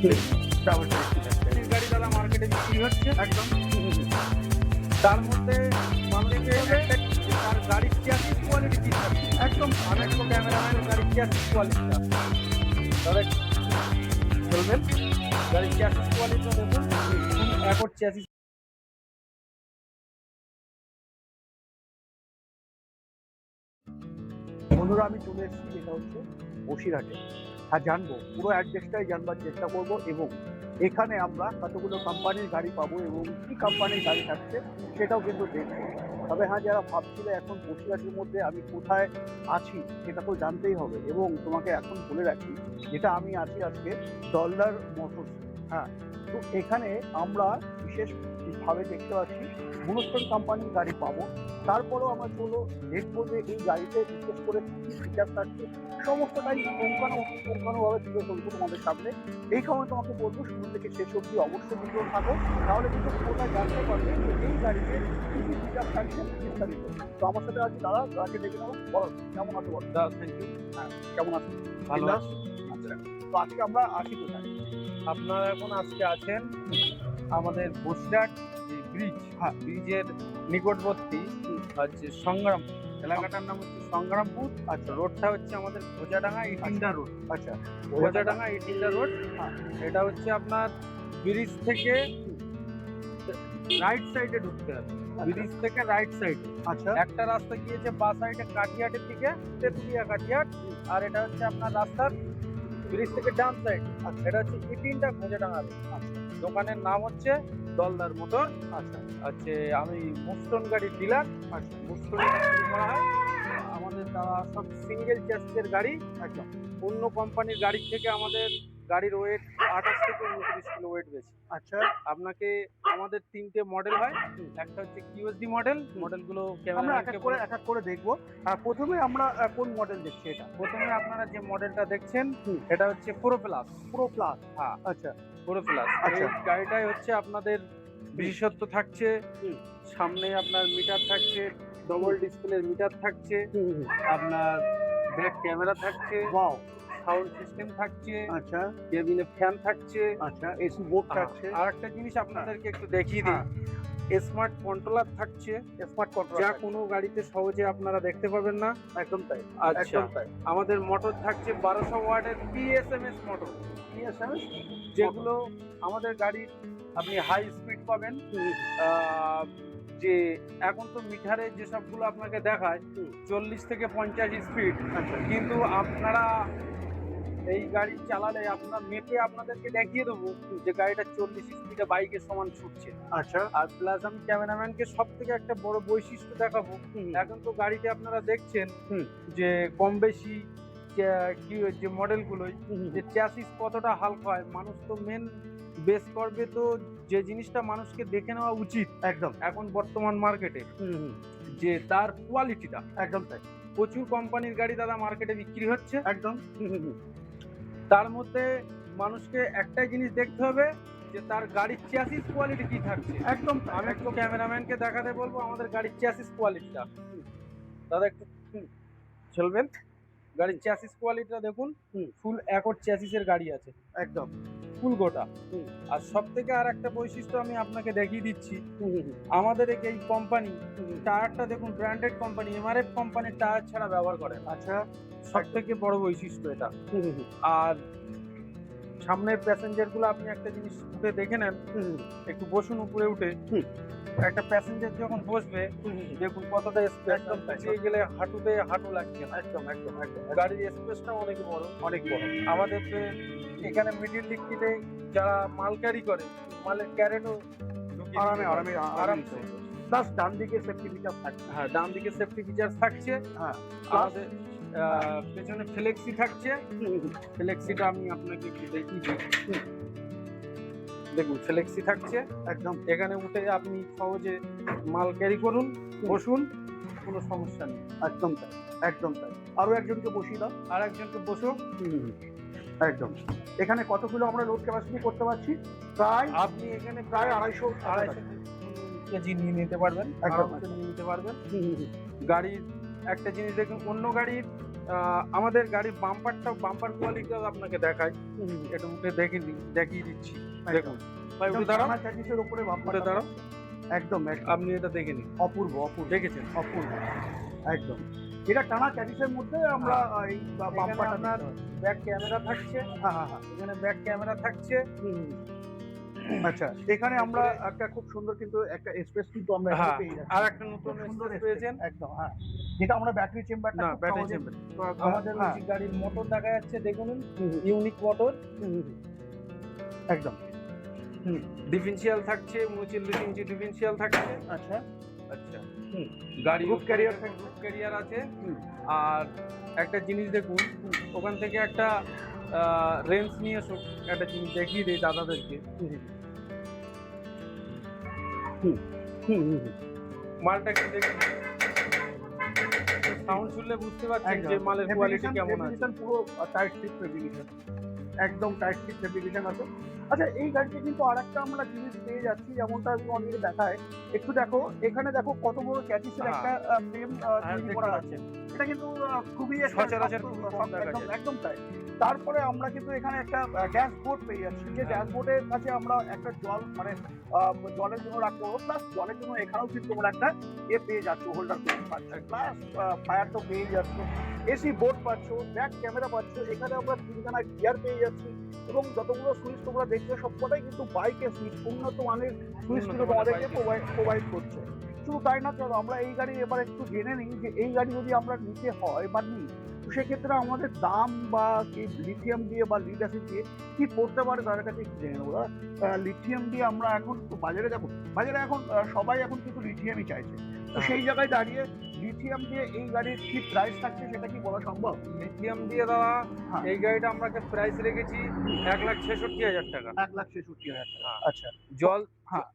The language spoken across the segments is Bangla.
ডাবল গাড়ি দাদা মার্কেটে বিক্রি হচ্ছে একদম। তার মধ্যে মানুষকে তার গাড়ির চেয়াসিস কোয়ালিটি কি থাকবে একদম। আমি একদম ক্যামেরাম্যান গাড়ির চেয়াসিস কোয়ালিটিটা দাদা বলবেন। গাড়ির চেয়াসিস কোয়ালিটিটা দেখুন, অ্যাকর্ড চেয়াসিস। বন্ধুরা আমি চলে এসেছি, যেটা হচ্ছে বসিরহাটে। আর জানবো পুরো অ্যাড্রেসটাই জানবার চেষ্টা করব, এবং এখানে আমরা কতগুলো কোম্পানির গাড়ি পাবো এবং কী কোম্পানির গাড়ি থাকছে সেটাও কিন্তু দেখবো। তবে হ্যাঁ, যারা ভাবছিল এখন বসিরহাটের মধ্যে আমি কোথায় আছি সেটা তো জানতেই হবে, এবং তোমাকে এখন বলে রাখি যেটা আমি আছি আজকে দলদার মোটরস। হ্যাঁ, তো এখানে আমরা বিশেষভাবে দেখতে পাচ্ছি ব্লুস্টোন কোম্পানির গাড়ি পাবো। তারপরেও আমরা চলো দেখবো যে এই গাড়িতে বিশেষ করে কী ফিচার থাকছে, সমস্তটাই পুঙ্খানুপুঙ্খানুভাবে তুলে ধরবো তোমাদের সামনে। এই সময় তোমাকে বলবো শুরু থেকে শেষ অবধি অবশ্যই ভিডিও থাকো, তাহলে কিন্তু কোথায় জানতে পারবে যে এই গাড়িতে কী কী ফিচার থাকছে বিস্তারিত। তো আমার সাথে আছে দাদা, গাড়ি দেখে নেবো। বলো কেমন আছো? বলো দাদা। Thank you. হ্যাঁ, কেমন আছো? ভালো আছি। আচ্ছা, তো আজকে আমরা আসি কোথায়? আপনারা এখন আজকে আছেন আমাদের বসিরহাট ব্রিজ। হ্যাঁ, ব্রিজের নিকটবর্তী হচ্ছে সংগ্রাম, এলাকাটার নাম হচ্ছে সংগ্রামপুর। আচ্ছা, রোডটা হচ্ছে আমাদের ভোজাডাঙ্গা ইটিন্ডা রোড। আচ্ছা, ভোজাডাঙ্গা ইটিন্ডা রোড। হ্যাঁ, এটা হচ্ছে আপনার ব্রিজ থেকে রাইট সাইডে ঢুকতে হবে। ব্রিজ থেকে রাইট সাইডে। আচ্ছা, একটা রাস্তা গিয়েছে বা সাইডে কাটিয়াটের দিকে, তেতুলিয়া কাটিয়াট। আর এটা হচ্ছে আপনার রাস্তার ব্রিজ থেকে ডান সাইড। আচ্ছা, এটা হচ্ছে ইটিন্ডা ভোজাডাঙ্গা রোড। আচ্ছা, দোকানের নাম হচ্ছে দলদার মোটর। আচ্ছা, হচ্ছে আমি মুস্টোন গাড়ির ডিলার। আচ্ছা, মুস্টোন গাড়ি করা হয় আমাদের, তারা সব সিঙ্গেল চেসিসের গাড়ি। একদম অন্য কোম্পানির গাড়ির থেকে আমাদের গাড়ির ওয়েট 28 থেকে 29 কিলো ওয়েট বেশি। আচ্ছা, আপনাকে আমাদের 3টে মডেল হয়। একটা হচ্ছে কিউএসডি মডেল। মডেলগুলো আমরা এক এক করে দেখবো। প্রথমে আমরা কোন মডেল দেখছি? এটা প্রথমে আপনারা যে মডেলটা দেখছেন এটা হচ্ছে প্রো প্লাস। প্রো প্লাস, হ্যাঁ। আচ্ছা, প্রো প্লাস। আচ্ছা, গাড়িটাই হচ্ছে আপনাদের বিশেষত্ব থাকছে, সামনে আপনার মিটার থাকছে, ডবল ডিসপ্লের মিটার থাকছে, আপনার ব্যাক ক্যামেরা থাকছে, ওয়াও, সাউন্ড সিস্টেম থাকছে। আচ্ছা, কেবিনে ফ্যান থাকছে। আচ্ছা, এসি বোর্ড থাকছে। আর একটা জিনিস আপনাদেরকে একটু দেখিয়ে দিই, স্মার্ট কন্ট্রোলার থাকছে। স্মার্ট কন্ট্রোলার যা কোনো গাড়িতে সহজে আপনারা দেখতে পাবেন না। একদম তাই। আচ্ছা, আমাদের মোটর থাকছে 1200 ওয়াটের পিএসএমএস মোটর। পিএসএমএস যেগুলো আমাদের গাড়ির আপনি হাই স্পিড পাবেন। যে এখন তো মিটারে যে সবগুলো আপনাকে দেখায় 40 থেকে 50 স্পিড, কিন্তু আপনারা এই গাড়ি চালালে আপনার মেপে আপনাদেরকে দেখিয়ে দেবো যে গাড়িটা 40 স্পিডে বাইকের সমান ছুটছে। আচ্ছা, আর প্লাস আমি ক্যামেরাম্যানকে সব থেকে একটা বড় বৈশিষ্ট্য দেখাবো। এখন তো গাড়িতে আপনারা দেখছেন যে কম বেশি যে মডেলগুলোই যে চ্যাসিস কতটা হালকা হয়। মানুষ তো মেন বেস করবে তো যে জিনিসটা মানুষকে দেখে নেওয়া উচিত একদম এখন বর্তমান মার্কেটে, যে তার কোয়ালিটিটা। একদম তাই। প্রচুর কোম্পানির গাড়ি দাদা মার্কেটে বিক্রি হচ্ছে একদম। তার মধ্যে মানুষকে একটাই জিনিস দেখতে হবে যে তার গাড়ির চ্যাসিস কোয়ালিটি কি থাকছে একদম। আমি একটু ক্যামেরাম্যানকে দেখাতে বলবো আমাদের গাড়ির চ্যাসিস কোয়ালিটিটা। দাদা একটু চলবেন। গাড়ির চ্যাসিস কোয়ালিটিটা দেখুন, ফুল অ্যাকর্ড চ্যাসিসের গাড়ি আছে একদম ফুল গোটা। আর সব থেকে আর একটা বৈশিষ্ট্য আমি আপনাকে দেখিয়ে দিচ্ছি, আমাদের এই কোম্পানি টায়ারটা দেখুন, ব্র্যান্ডেড কোম্পানি এমআরএফ কোম্পানির টায়ার ছাড়া ব্যবহার করে। আচ্ছা, সব থেকে বড় বৈশিষ্ট্য এটা। আর সামনের প্যাসেঞ্জার গুলো আপনি একটা জিনিস উঠে দেখে নেন, একটু বসুন উপরে উঠে। একটা প্যাসেঞ্জার যখন বসবে দেখুন কতটা স্পেস, একদম পিছিয়ে গেলে হাঁটুতে হাঁটু লাগছে। একদম একদম একদম। গাড়ির স্পেসটা অনেক বড়, অনেক বড়। আমাদের এখানে মিডিল দিক থেকে যারা মাল ক্যারি করে, মালের ক্যারেটও আরামসে। প্লাস ডান দিকে সেফটি ফিচার থাকছে। হ্যাঁ, ডান দিকে সেফটি ফিচার থাকছে। হ্যাঁ, আমাদের পেছনে ফ্লেক্সি থাকছে। ফ্লেক্সিটা আমি আপনাকে একটু দেখিয়ে দিই। দেখুন ফ্লেক্সি থাকছে একদম। এখানে উঠে আপনি সহজে মাল ক্যারি করুন, বসুন, কোনো সমস্যা নেই। একদম তাই, একদম তাই। আরো একজনকে বসিয়ে দাও, আর একজনকে বসো। একদম। এখানে কত কিলো আমরা লোড ক্যাপাসিটি করতে পারছি? প্রায় আপনি এখানে প্রায় 250 কেজি নিয়ে নিতে পারবেন, একদম নিয়ে নিতে পারবেন। গাড়ির একটা জিনিস দেখুন, অন্য গাড়ির আমাদের গাড়ির বাম্পার কোয়ালিটিও আপনাকে দেখাই, এটা উঠে দেখিয়ে দিচ্ছি। দেখুন ভাই, উঠে দাঁড়াও, চ্যাসিসের উপরে বাম্পার উঠে দাঁড়াও, একদম আপনি এটা দেখে নিন। অপূর্ব অপূর্ব দেখেছেন? অপূর্ব একদম। এটা টানা চ্যাসিসের মধ্যে আমরা এই বাম্পারটা আপনার ব্যাক ক্যামেরা থাকছে, হ্যাঁ হ্যাঁ হ্যাঁ এখানে ব্যাক ক্যামেরা থাকছে। আচ্ছা, এখানে আমরা একটা খুব সুন্দর কিন্তু একটা স্পেস কিন্তু আমরা এখানে পেয়ে যাচ্ছি। আর একটা নতুন সুন্দর স্পেস পেয়েছেন। একদম, হ্যাঁ, যেটা আমরা ব্যাটারি চেম্বারটা না, ব্যাটারি চেম্বার আমাদের হ্যাঁ। গাড়ির মোটর দেখা যাচ্ছে, দেখুন ইউনিক মোটর, একদম ডিফারেন্সিয়াল থাকছে, 39 ইঞ্চি ডিফারেন্সিয়াল থাকছে। আচ্ছা আচ্ছা, গাড়ি Roof carrier রুফ ক্যারিয়ার আছে। আর একটা জিনিস দেখুন, ওখান থেকে একটা রেঞ্জ নিয়ে এসো, একটা জিনিস দেখিয়ে দিই দাদাদেরকে। মালটা কি দেখুন, সাউন্ড শুনলে বুঝতে পারছেন যে মালের কোয়ালিটি কেমন আছে। পুরো টাইট ফিট ফেব্রিকেশন, একদম টাইট ফিট ফেব্রিকেশন আছে। আচ্ছা, এই গাড়িতে কিন্তু আরেকটা আমরা জিনিস পেয়ে যাচ্ছি, যেমনটা অনেকে দেখায়, একটু দেখো এখানে, দেখো কত বড় চ্যাসিসের একটা ফ্রেম তৈরি করা আছে। এটা কিন্তু খুবই সচরাচর একদম তাই। তারপরে আমরা কিন্তু এখানে একটা গ্যাস বোর্ড পেয়ে যাচ্ছি, যে গ্যাস বোর্ডের কাছে আমরা একটা জল মানে জলের জন্য রাখতে পারবো, প্লাস জলের জন্য এখানেও কিন্তু তোমরা একটা পেয়ে যাচ্ছ, হোল্ডার পেয়ে পাচ্ছ, প্লাস ফায়ার তো পেয়ে যাচ্ছ, এসি বোর্ড পাচ্ছ, ব্যাক ক্যামেরা পাচ্ছ, এখানে আমরা 3খানা গিয়ার পেয়ে যাচ্ছি, এবং যতগুলো সুইচ তোমরা দেখছো সবকটাই কিন্তু বাইকের সুইচ, উন্নত মানের সুইচ কিন্তু তোমাদেরকে প্রোভাইড করছে। শুধু তাই না, চলো আমরা এই গাড়ি এবার একটু জেনে নিই যে এই গাড়ি যদি আমরা নিতে হয় বা নিই, তো সেক্ষেত্রে আমাদের দাম বা কি লিথিয়াম দিয়ে বা লিড অ্যাসিড দিয়ে কি পড়তে পারে তাদের কাছে একটু জেনে নেবো। লিথিয়াম দিয়ে আমরা এখন বাজারে দেখো, বাজারে এখন সবাই এখন কিন্তু লিথিয়ামই চাইছে, তো সেই জায়গায় দাঁড়িয়ে লিথিয়াম দিয়ে এই গাড়ির কি প্রাইস থাকছে সেটা কি বলা সম্ভব? লিথিয়াম দিয়ে দাদা এই গাড়িটা আমরা প্রাইস রেখেছি 1,66,000 টাকা। 1,66,000 টাকা। আচ্ছা, জল হ্যাঁ,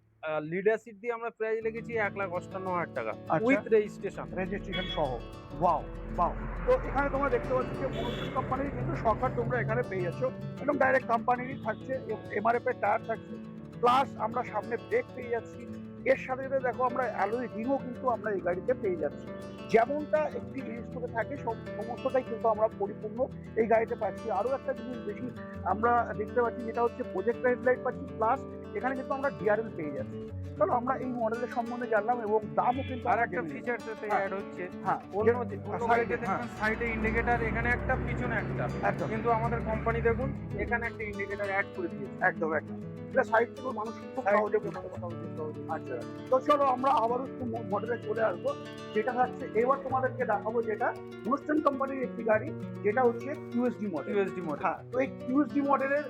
লিড অ্যাসিড দিয়ে আমরা প্রাইস রেখেছি 1,58,000 টাকা উইথ রেজিস্ট্রেশন সহ। Wow wow. তো এখানে তোমরা দেখতে পাচ্ছ যে মনুষ্য কোম্পানির কিন্তু সরকার তোমরা এখানে পেয়ে যাচ্ছ, একদম ডাইরেক্ট কোম্পানিরই থাকছে, এমআরএফ এর টায়ার থাকছে, প্লাস আমরা সামনে ব্রেক পেয়ে যাচ্ছি, এর সাথে সাথে দেখো আমরা অ্যালয় রিংও কিন্তু আমরা এই গাড়িতে পেয়ে যাচ্ছি। যেমনটা একটি জিনিসটাতে থাকে সমস্তটাই কিন্তু আমরা পরিপূর্ণ এই গাড়িতে পাচ্ছি। আরও একটা জিনিস বেশি আমরা দেখতে পাচ্ছি, যেটা হচ্ছে প্রজেক্টর হেডলাইট পাচ্ছি, প্লাস এখানে কিন্তু আমরা ডিআরএল পেয়ে যাচ্ছি। চলো আমরা এই মডেলের সম্বন্ধে জানলাম, এবং দামও কিন্তু আর একটা ফিচার অ্যাড হচ্ছে, অন্য গাড়িতে দেখবেন সাইডে ইন্ডিকেটর, এখানে একটা পিছনে একটা, কিন্তু আমাদের কোম্পানি দেখুন এখানে একটা ইন্ডিকেটর অ্যাড করে দিয়েছে। একদম একদম, এটা সাইড থেকে মানুষ খুব সহজে বোঝাতে পারবে। আচ্ছা, তো চলো আমরা আবারও একটু মডেলে চলে আসবো, যেটা হচ্ছে এবার তোমাদেরকে দেখাবো, যেটা অনুষ্ঠান কোম্পানির একটি গাড়ি, যেটা হচ্ছে কিউএসডি মডেল। হ্যাঁ, তো এই কিউএসডি মডেলের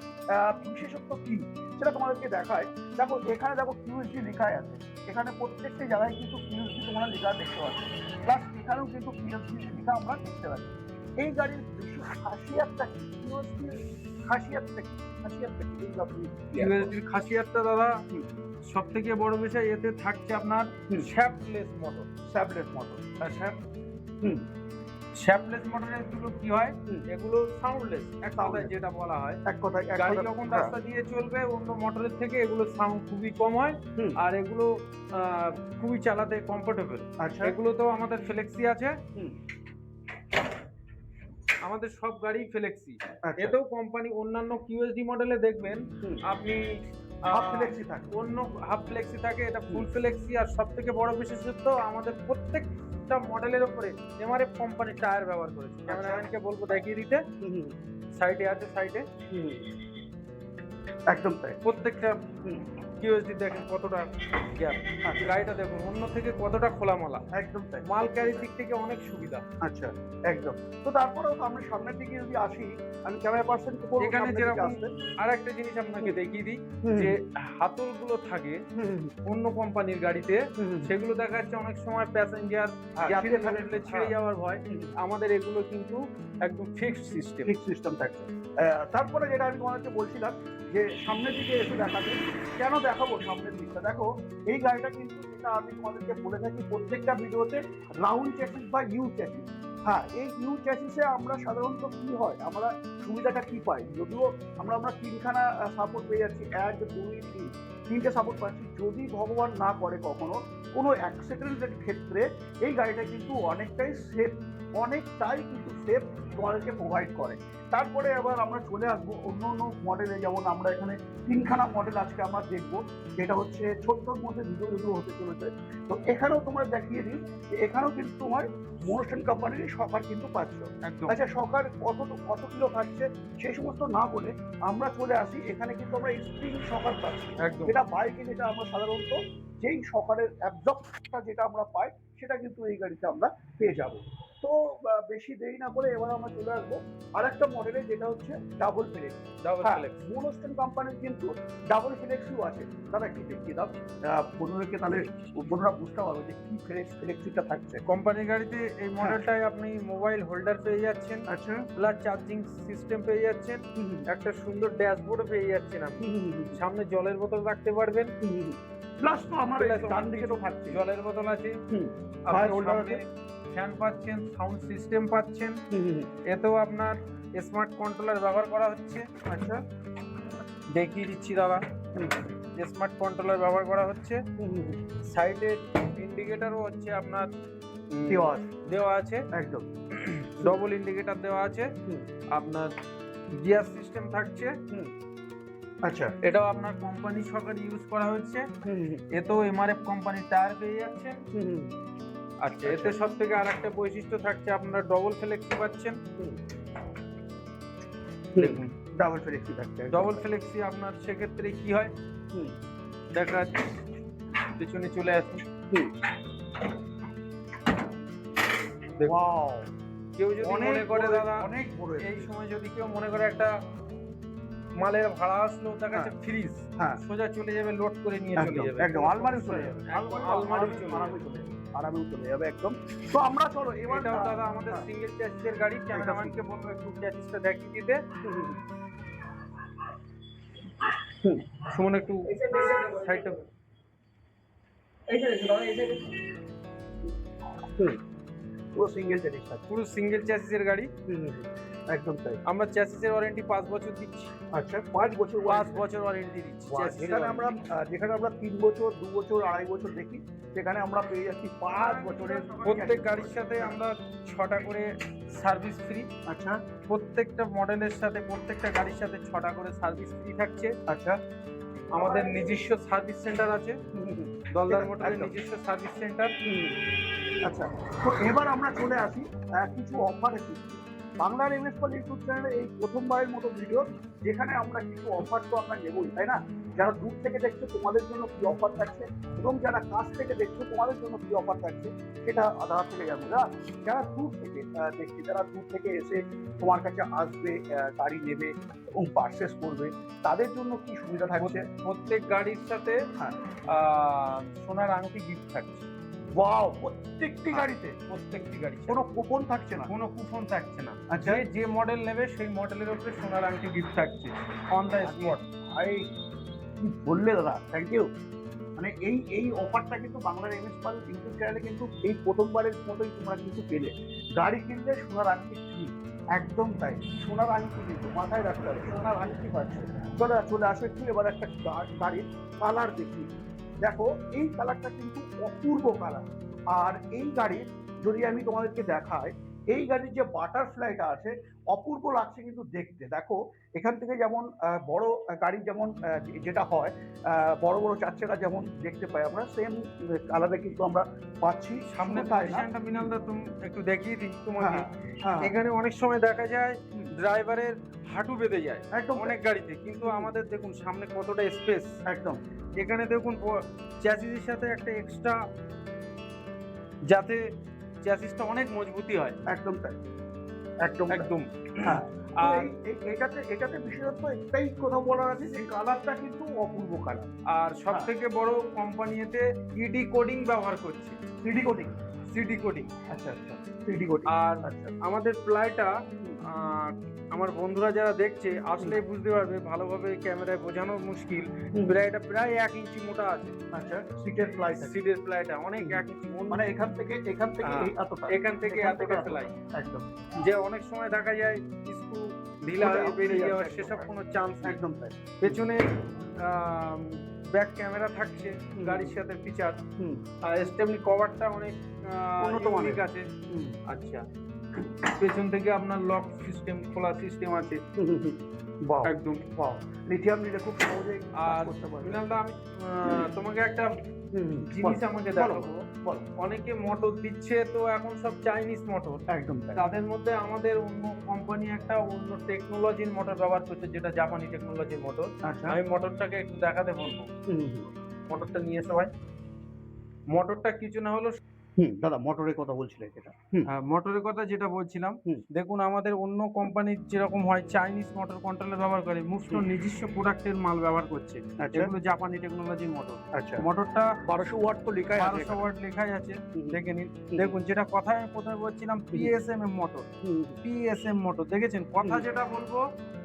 বিশেষত্ব কি সেটা তোমাদেরকে দেখায়। দেখো এখানে দেখো কিউএসডি লেখাই আছে, এখানে প্রত্যেকটি জায়গায় কিন্তু কিউএসডি তোমরা লেখা দেখতে পাচ্ছ, প্লাস এখানেও কিন্তু কিউএসডি লেখা আমরা দেখতে পাচ্ছি। এই গাড়ির বিশেষ খাসিয়াতটা কি? কিউএসডি খাসিয়াতটা কি? কিউএসডির খাসিয়াতটা দাদা সব থেকে বড় বিষয়, এতে থাকছে আপনার শ্যাফটলেস মোটর। শ্যাফটলেস মোটরের গুলো কি হয়, এগুলো সাউন্ডলেস, এক কথায় যেটা বলা হয়, গাড়ি যখন রাস্তা দিয়ে চলবে অন্য মোটরের থেকে এগুলো সাউন্ড খুবই কম হয়, আর এগুলো খুবই চালাতে কমফোর্টেবল। এগুলো তো আমাদের ফ্লেক্সি আছে, আমাদের সব গাড়ি ফ্লেক্সি। এতেও কোম্পানি অন্যান্য কিউএসডি মডেলে দেখবেন আপনি অন্য হাফ ফ্লেক্সি থাকে, এটা ফুল ফ্লেক্সি। আর সব থেকে বড় বিশেষত্ব, আমাদের প্রত্যেকটা মডেলের উপরে এমআরএফ কোম্পানির টায়ার ব্যবহার করেছে। ক্যামেরাম্যানকে বলবো দেখিয়ে দিতে, সাইডে আছে, সাইডে একদম তাই। প্রত্যেকটা কিউএসডি দেখেন কতটা গ্যাপ, গাড়িটা দেখুন অন্য থেকে কতটা খোলামেলা, একদম তাই। মাল ক্যারির দিক থেকে অনেক সুবিধা। আচ্ছা, একদম। তো তারপরেও আমরা সামনের দিকে যদি আসি, আমি ক্যামেরা পার্সনকে বলবো এখানে যেরকম আরেকটা জিনিস আপনাকে দেখিয়ে দিই, যে হাতল গুলো থাকে অন্য কোম্পানির গাড়িতে, সেগুলো দেখা যাচ্ছে অনেক সময় প্যাসেঞ্জার ছিঁড়ে যাওয়ার ভয়, আমাদের এগুলো কিন্তু একদম ফিক্সড সিস্টেম থাকে। তারপরে যেটা আমি তোমাদেরকে বলছিলাম, যে সামনের দিকে এসে দেখাবে, কেন দেখাবো সামনের দিকটা? দেখো এই গাড়িটা কিন্তু, যেটা আমি তোমাদেরকে বলে থাকি প্রত্যেকটা ভিডিওতে, রাউন্ড চ্যাসিস বা ইউ চ্যাসিস। হ্যাঁ, এই ইউ চ্যাসিসে আমরা সাধারণত কি হয়, আমরা সুবিধাটা কি পাই, যদিও আমরা 3খানা সাপোর্ট পেয়ে যাচ্ছি, 1, 2, 3, 3টে সাপোর্ট পাচ্ছি। যদি ভগবান না করে কখনো কোনো অ্যাক্সিডেন্টের ক্ষেত্রে এই গাড়িটা কিন্তু অনেকটাই সেফ, অনেকটাই কিন্তু সেফ তোমাদেরকে প্রোভাইড করে। তারপরে আবার আমরা চলে আসবো অন্য অন্য মডেলে, যেমন আমরা এখানে 3খানা মডেল আজকে আমরা দেখবো, যেটা হচ্ছে ছোট্টর মধ্যে ভিডিও হতে চলেছে। তো এখানেও তোমরা দেখিয়ে দিই যে এখানেও কিন্তু তোমার মনোস্টেন কোম্পানির শকার কিন্তু পাচ্ছ। একদম আচ্ছা, শকার কত কিলো থাকছে সেই সমস্ত না বলে আমরা চলে আসি, এখানে কিন্তু আমরা স্প্রিং শকার পাচ্ছি। একদম যেটা বাইকে যেটা আমরা সাধারণত যেই শকারের অ্যাবজর্বটা যেটা আমরা পাই সেটা কিন্তু এই গাড়িতে আমরা পেয়ে যাব। তো বেশি দেরি না করে এবার আমরা চলে আসবো আরেকটা মডেলে, যেটা হচ্ছে ডাবল ফ্লেক্স। ডাবল হ্যাঁ, ফ্লেক্স। মনোস্টেন কোম্পানির কিন্তু ডাবল ফ্লেক্সিও আছে। দাদা একটু দেখিয়ে দাও বন্ধুদেরকে, তাহলে বন্ধুরা বুঝতে পারবে যে কি ফ্লেক্সিটা থাকছে। কোম্পানির গাড়িতে এই মডেলটায় আপনি মোবাইল হোল্ডার পেয়ে যাচ্ছেন, আচ্ছা, প্লাস চার্জিং সিস্টেম পেয়ে যাচ্ছেন, একটা সুন্দর ড্যাশবোর্ড পেয়ে যাচ্ছেন আপনি। সামনে জলের বোতল রাখতে পারবেন, প্লাস তো আমার Plus ডান দিকে তো থাকছে জলের বোতল আছে, আর হোল্ডার আছে। ফ্যান পাচ্ছেন, সাউন্ড সিস্টেম পাচ্ছেন, এতেও আপনার স্মার্ট কন্ট্রোলার ব্যবহার করা হচ্ছে। আচ্ছা, দেখিয়ে দিচ্ছি দাদা, স্মার্ট কন্ট্রোলার ব্যবহার করা হচ্ছে। সাইডে ইন্ডিকেটরও হচ্ছে আপনার দেওয়া আছে, একদম ডবল ইন্ডিকেটর দেওয়া আছে। আপনার গিয়ার সিস্টেম থাকছে, আচ্ছা, এটাও আপনার কোম্পানি সহকারে ইউজ করা হচ্ছে। এতেও এমআরএফ কোম্পানির টায়ার পেয়ে যাচ্ছে। আচ্ছা, এতে সব থেকে আর একটা বৈশিষ্ট্য থাকছে, আপনার ডবল ফ্লেক্সি পাচ্ছেন। দেখুন ডাবল ফ্লেক্সি থাকছে। ডবল ফ্লেক্সি আপনার সেক্ষেত্রে কি হয় দেখা যাচ্ছে, পিছনে চলে আসুন। ওয়াও, কেউ যদি মনে করে দাদা অনেক বড় এই সময় যদি কেউ মনে করে একটা মালের ভাড়া আসলো, তার কাছে ফ্রিজ, হ্যাঁ, সোজা চলে যাবে, লোড করে নিয়ে চলে যাবে, একদম আলমারি চলে যাবে, আলমারি আরামে চলে যাবে একদম। তো আমরা চলো এবার এটাও দাদা আমাদের সিঙ্গেল চ্যাসিসের গাড়ি। ক্যামেরাম্যানকে বলবো একটু চ্যাসিসটা দেখিয়ে দিতে। সুমন একটু সাইডটা, পুরো সিঙ্গেল চ্যাসিস থাকছে। পুরো সিঙ্গেল চ্যাসিসের গাড়ি, একদম তাই। আমরা চ্যাসিসের ওয়ারেন্টি 5 বছর দিচ্ছি। আচ্ছা, 5 বছর 5 বছর ওয়ারেন্টি দিচ্ছি। যেখানে আমরা 3 বছর, 2 বছর, 2.5 বছর দেখি, সেখানে আমরা পেয়ে যাচ্ছি 5 বছরের। প্রত্যেক গাড়ির সাথে আমরা 6টা করে সার্ভিস ফ্রি। আচ্ছা, প্রত্যেকটা মডেলের সাথে, প্রত্যেকটা গাড়ির সাথে 6টা করে সার্ভিস ফ্রি থাকছে। আচ্ছা, আমাদের নিজস্ব সার্ভিস সেন্টার আছে, দলদার মোটরের নিজস্ব সার্ভিস সেন্টার। আচ্ছা, তো এবার আমরা চলে আসি কিছু অফারের দিকে। বাংলার এমএস পাল ইউটিউব চ্যানেলে এই প্রথমবারের মতো ভিডিও, যেখানে আমরা কিছু অফার তো আমরা নেবই, তাই না? যারা দূর থেকে দেখছো তোমাদের জন্য কি অফার থাকছে, এবং যারা কাছ থেকে দেখছো তোমাদের জন্য কি অফার থাকছে, সেটা আধা থেকে যাবো। যারা দূর থেকে দেখছে, যারা দূর থেকে এসে তোমার কাছে আসবে, গাড়ি নেবে এবং পারচেস করবে, তাদের জন্য কি সুবিধা থাকছে? প্রত্যেক গাড়ির সাথে হ্যাঁ, সোনার আংটি গিফট থাকছে। ওয়াও, প্রত্যেকটি গাড়িতে প্রত্যেকটি গাড়ি কোনো কুপন থাকছে না? কোনো কুপন থাকছে না। আচ্ছা, যে মডেল নেবে সেই মডেলের উপরে সোনার আংটি গিফট থাকছে অন দ্য স্পট। ভাই কি বললে দাদা, থ্যাংক ইউ। মানে এই অফারটা কিন্তু বাংলার এমএস পাল ইউটিউব চ্যানেলে কিন্তু এই প্রথমবারের মতোই তোমরা কিন্তু পেলে। গাড়ি কিনলে সোনার আংটি ফ্রি, একদম তাই। সোনার আংটি কিন্তু মাথায় রাখতে হবে, সোনার আংটি পাচ্ছে। চলে আসো একটু এবার একটা গাড়ির কালার দেখি। দেখো, এই কালারটা কিন্তু অপূর্ব কালার। আর এই গাড়ির যদি আমি তোমাদেরকে দেখাই, এই গাড়ির যে বাটারফ্লাইটা আছে, অপূর্ব লাগছে কিন্তু দেখতে। দেখো, এখান থেকে যেমন বড় গাড়ি যেমন যেটা হয়, বড় বড় 4 চাকা যেমন দেখতে পাই আমরা, সেম কালারে কিন্তু আমরা পাচ্ছি। সামনে পজিশনটা বিনালদা তুমি একটু দেখিয়ে দিই তোমাকে। হ্যাঁ, এখানে অনেক সময় দেখা যায় ড্রাইভারের হাঁটু বেঁধে যায় একদম অনেক গাড়িতে, কিন্তু আমাদের দেখুন সামনে কতটা স্পেস। একদম এখানে দেখুন চ্যাসিসের সাথে একটা এক্সট্রা, যাতে চ্যাসিসটা অনেক মজবুতি হয়। একদম তাই, একদম একদম। হ্যাঁ, আর এটাতে বিশেষত একটাই কথা বলার আছে যে কালারটা কিন্তু অপূর্ব কালার। আর সব থেকে বড় কোম্পানি এতে ইডি কোডিং ব্যবহার করছে। CD coding, CD coding. আচ্ছা আচ্ছা, সিডি কোডিং। আর আচ্ছা, আমাদের প্লাইটা আমার বন্ধুরা যারা দেখছে আসলে বুঝতে পারবে, ভালোভাবে ক্যামেরায় বোঝানো মুশকিল। প্লাইটা প্রায় 1 ইঞ্চি মোটা আছে। আচ্ছা, সিটের প্লাই, সিটের প্লাইটা অনেক 1 ইঞ্চি, মানে এখান থেকে এতটা, এখান থেকে এতটা প্লাই। একদম, যে অনেক সময় দেখা যায় স্ক্রু ঢিলা হয়ে বেরিয়ে যাওয়ার, সেসব কোনো চান্স নেই। একদম তাই। পেছনে ব্যাক ক্যামেরা থাকছে গাড়ির সাথে ফিচার। আর স্টেপনি কভারটা অনেক উন্নত মানের আছে। আচ্ছা, পেছন থেকে আপনার লক সিস্টেম, খোলা সিস্টেম আছে বাহ একদম। বাহ, লিথিয়াম নিলে খুব সহজেই কাজ আর করতে পারবে। মৃণালদা, আমি তোমাকে একটা জিনিস বলো, আমাকে বলো, দেখাবো। বলো। অনেকে মোটর দিচ্ছে, তো এখন সব চাইনিজ মোটর। একদম তাই। তাদের মধ্যে আমাদের অন্য কোম্পানি একটা অন্য টেকনোলজির মোটর ব্যবহার করছে, যেটা জাপানি টেকনোলজির মোটর। আচ্ছা। আমি মোটরটাকে একটু দেখাতে বলবো। হুম, হুম, মোটরটা নিয়ে এসো ভাই। মোটরটা কিছু না হলো, হুম, দাদা মোটরের কথা বলছিলেন যেটা। হুম, মোটরের কথা যেটা বলছিলাম, হুম। দেখুন আমাদের অন্য কোম্পানির যেরকম হয় চাইনিজ মোটর কন্ট্রোলার ব্যবহার করে, মুভস্টোর নিজস্ব প্রোডাক্টের মাল ব্যবহার করছে। আচ্ছা এগুলো জাপানি টেকনোলজির মোটর। আচ্ছা। মোটরটা 1200 ওয়াট তো লেখাই আছে 1200 এখানে। ওয়াট লেখাই আছে, হুম, দেখে নিন। হুম, দেখুন, যেটা কথা আমি প্রথমে বলছিলাম পিএসএম মোটর, হুম, পিএসএম মোটর দেখেছেন, কথা হুম। যেটা বলবো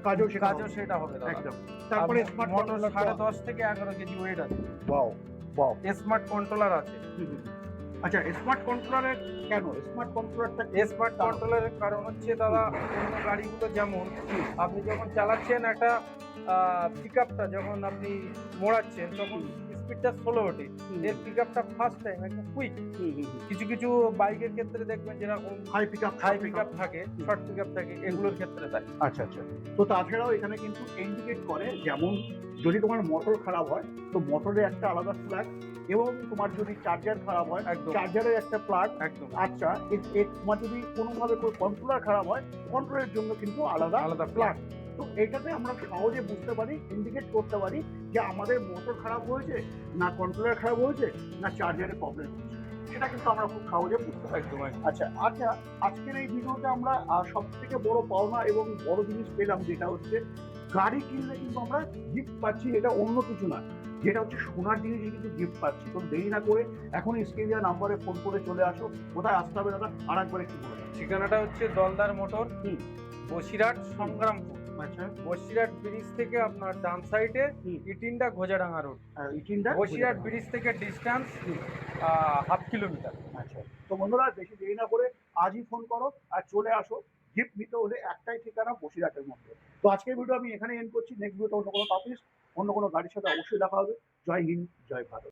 কাজও সেটা কাজও হবে। সেটা হবে দাদা। একদম। তারপরে স্মার্ট মোটর কন্ট্রোলার 10.5 থেকে 11 কেজি ওয়েট আছে, ওয়াও ওয়াও। স্মার্ট কন্ট্রোলার আছে। আচ্ছা, স্মার্ট কন্ট্রোলারের কেন? স্মার্ট কন্ট্রোলারটা স্মার্ট কন্ট্রোলারের কারণ হচ্ছে দাদা, অন্য গাড়িগুলো যেমন আপনি যখন চালাচ্ছেন একটা পিকআপটা যখন আপনি মোড়াচ্ছেন তখন স্পিডটা স্লো ওঠে, এর পিকআপটা ফার্স্ট টাইম একদম কুইক। কিছু কিছু বাইকের ক্ষেত্রে দেখবেন যেরকম হাই পিকআপ হাই পিকআপ থাকে, শর্ট পিকআপ থাকে, এগুলোর ক্ষেত্রে তাই। আচ্ছা আচ্ছা। তো তাছাড়াও এখানে কিন্তু ইন্ডিকেট করে, যেমন যদি তোমার মোটর খারাপ হয় তো মোটরের একটা আলাদা ফ্ল্যাগ, এবং তোমার যদি চার্জার খারাপ হয় একদম চার্জারের একটা ফ্ল্যাগ। একদম আচ্ছা, তোমার যদি কোনোভাবে কোনো কন্ট্রোলার খারাপ হয়, কন্ট্রোলের জন্য কিন্তু আলাদা আলাদা ফ্ল্যাগ। তো এটাতে আমরা সহজে বুঝতে পারি, ইন্ডিকেট করতে পারি যে আমাদের মোটর খারাপ হয়েছে, না কন্ট্রোলার খারাপ হয়েছে, না চার্জারের প্রবলেম হয়েছে। সেটা কিন্তু আমরা খুব সহজে বুঝতে পারি। একদম একদম। আচ্ছা আচ্ছা, আজকের এই ভিডিওতে আমরা সব থেকে বড় পাওনা এবং বড় জিনিস পেলাম, যেটা হচ্ছে গাড়ি কিনলে কিন্তু আমরা গিফট পাচ্ছি, এটা অন্য কিছু না, যেটা হচ্ছে সোনার জিনিসই কিন্তু গিফট পাচ্ছি। তো দেরি না করে এখন স্ক্রিনে নাম্বারে ফোন করে চলে আসো। কোথায় আসতে হবে দাদা আর একবার একটু বলে দাও। ঠিকানাটা হচ্ছে দলদার মোটর, হুম। বসিরহাট সংগ্রামপুর। আচ্ছা, বসিরহাট ব্রিজ থেকে আপনার ডান সাইডে হুম। ইটিন্ডা ঘোজাডাঙ্গা রোড। ইটিনটা বসিরহাট ব্রিজ থেকে ডিস্টেন্স 1/2 কিলোমিটার। আচ্ছা। তো বন্ধুরা, বেশি দেরি না করে আজই ফোন করো আর চলে আসো। গিফট নিতে হলে একটাই ঠিকানা, বসিরহাটের মধ্যে। তো আজকের ভিডিও আমি এখানে এন্ড করছি। নেক্সট ভিডিওতে অন্য কোনো টপিক, অন্য কোনো গাড়ির সাথে অবশ্যই দেখা হবে। জয় হিন্দ, জয় ভারত।